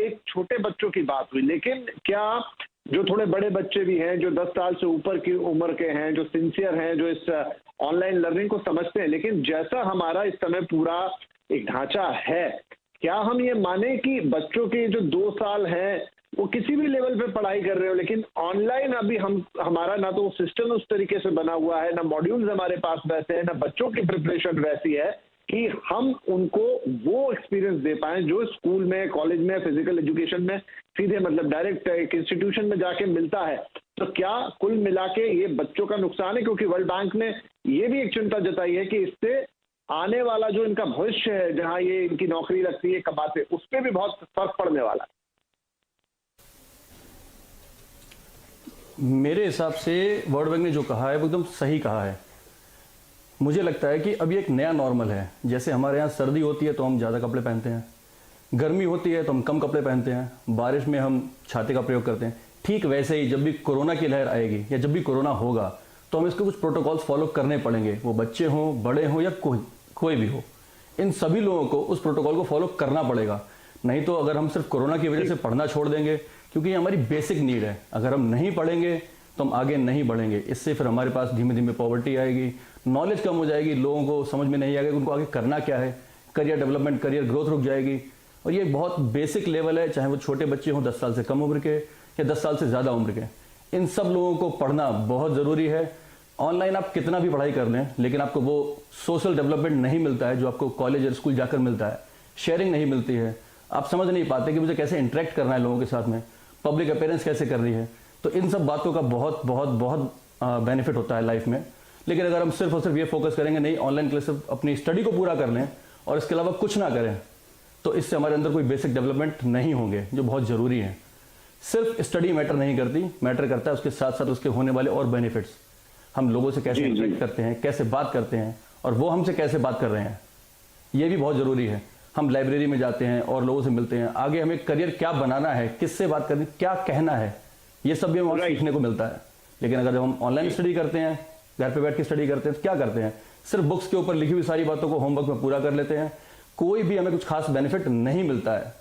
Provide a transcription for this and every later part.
एक छोटे बच्चों की बात हुई, लेकिन क्या जो थोड़े बड़े बच्चे भी हैं, जो 10 साल से ऊपर की उम्र के हैं, जो सिंसियर हैं, जो इस ऑनलाइन लर्निंग को समझते हैं, लेकिन जैसा हमारा इस समय पूरा एक ढांचा है, क्या हम ये माने कि बच्चों के जो 2 साल हैं वो किसी भी लेवल पे पढ़ाई कर रहे हो, लेकिन ऑनलाइन अभी हम हमारा ना तो सिस्टम उस तरीके से बना हुआ है, ना मॉड्यूल्स हमारे पास वैसे हैं, ना बच्चों की प्रिपरेशन वैसी है कि हम उनको वो एक्सपीरियंस दे पाए जो स्कूल में, कॉलेज में, फिजिकल एजुकेशन में सीधे मतलब डायरेक्ट एक इंस्टीट्यूशन में जाके मिलता है। तो क्या कुल मिला के ये बच्चों का नुकसान है? क्योंकि वर्ल्ड बैंक ने ये भी एक चिंता जताई है कि इससे आने वाला जो इनका भविष्य है, जहां ये इनकी नौकरी लगती है, कमाते, उस पर भी बहुत फर्क पड़ने वाला है। मेरे हिसाब से वर्ल्ड बैंक ने जो कहा है वो एकदम सही कहा है। मुझे लगता है कि अब ये एक नया नॉर्मल है। जैसे हमारे यहाँ सर्दी होती है तो हम ज़्यादा कपड़े पहनते हैं, गर्मी होती है तो हम कम कपड़े पहनते हैं, बारिश में हम छाते का प्रयोग करते हैं। ठीक वैसे ही जब भी कोरोना की लहर आएगी या जब भी कोरोना होगा तो हम इसके कुछ प्रोटोकॉल्स फॉलो करने पड़ेंगे। वो बच्चे हों, बड़े हों या कोई भी हो, इन सभी लोगों को उस प्रोटोकॉल को फॉलो करना पड़ेगा। नहीं तो अगर हम सिर्फ कोरोना की वजह से पढ़ना छोड़ देंगे, क्योंकि ये हमारी बेसिक नीड है, अगर हम नहीं पढ़ेंगे तो हम आगे नहीं बढ़ेंगे। इससे फिर हमारे पास धीमे धीमे पॉवर्टी आएगी, नॉलेज कम हो जाएगी, लोगों को समझ में नहीं आएगा कि उनको आगे करना क्या है, करियर डेवलपमेंट, करियर ग्रोथ रुक जाएगी। और ये बहुत बेसिक लेवल है, चाहे वो छोटे बच्चे हों 10 साल से कम उम्र के या 10 साल से ज़्यादा उम्र के, इन सब लोगों को पढ़ना बहुत ज़रूरी है। ऑनलाइन आप कितना भी पढ़ाई कर लें, लेकिन आपको वो सोशल डेवलपमेंट नहीं मिलता है जो आपको कॉलेज और स्कूल जाकर मिलता है। शेयरिंग नहीं मिलती है, आप समझ नहीं पाते कि मुझे कैसे इंटरेक्ट करना है लोगों के साथ में, पब्लिक अपीयरेंस कैसे करनी है। तो इन सब बातों का बहुत बहुत बहुत बेनिफिट होता है लाइफ में। लेकिन अगर हम सिर्फ और सिर्फ ये फोकस करेंगे नहीं, ऑनलाइन क्लास अपनी स्टडी को पूरा कर लें और इसके अलावा कुछ ना करें, तो इससे हमारे अंदर कोई बेसिक डेवलपमेंट नहीं होंगे जो बहुत ज़रूरी है। सिर्फ स्टडी मैटर नहीं करती, मैटर करता है उसके साथ साथ उसके होने वाले और बेनिफिट्स। हम लोगों से कैसे इंटरेक्ट करते हैं, कैसे बात करते हैं और वो हमसे कैसे बात कर रहे हैं, ये भी बहुत ज़रूरी है। हम लाइब्रेरी में जाते हैं और लोगों से मिलते हैं, आगे हमें करियर क्या बनाना है, किससे बात करनी, क्या कहना है, ये सब भी हमें सीखने को मिलता है। लेकिन अगर हम ऑनलाइन स्टडी करते हैं, घर पे बैठ के स्टडी करते हैं, तो क्या करते हैं, सिर्फ बुक्स के ऊपर लिखी हुई सारी बातों को होमवर्क में पूरा कर लेते हैं, कोई भी हमें कुछ खास बेनिफिट नहीं मिलता है।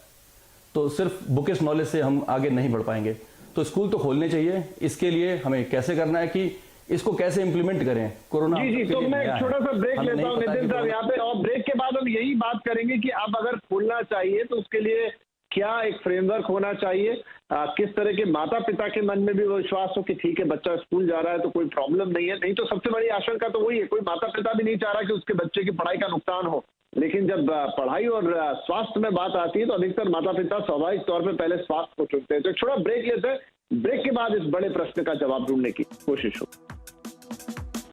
तो सिर्फ बुकिश नॉलेज से हम आगे नहीं बढ़ पाएंगे। तो स्कूल तो खोलने चाहिए। इसके लिए हमें कैसे करना है कि इसको कैसे इंप्लीमेंट करें। कोरोना जी, तो मैं एक छोटा सा ब्रेक लेता हूं नितिन साहब यहाँ पे, और ब्रेक के बाद हम यही बात करेंगे कि अब अगर खोलना चाहिए तो उसके लिए क्या एक फ्रेमवर्क होना चाहिए, किस तरह के माता पिता के मन में भी वो विश्वास हो कि ठीक है बच्चा स्कूल जा रहा है तो कोई प्रॉब्लम नहीं है। नहीं तो सबसे बड़ी आशंका तो वही है, कोई माता पिता भी नहीं चाह रहा कि उसके बच्चे की पढ़ाई का नुकसान हो। लेकिन जब पढ़ाई और स्वास्थ्य में बात आती है तो अधिकतर माता पिता स्वाभाविक तौर पर पहले स्वास्थ्य को चुनते हैं। तो एक छोटा ब्रेक लेते हैं, ब्रेक के बाद इस बड़े प्रश्न का जवाब ढूंढने की कोशिश हो।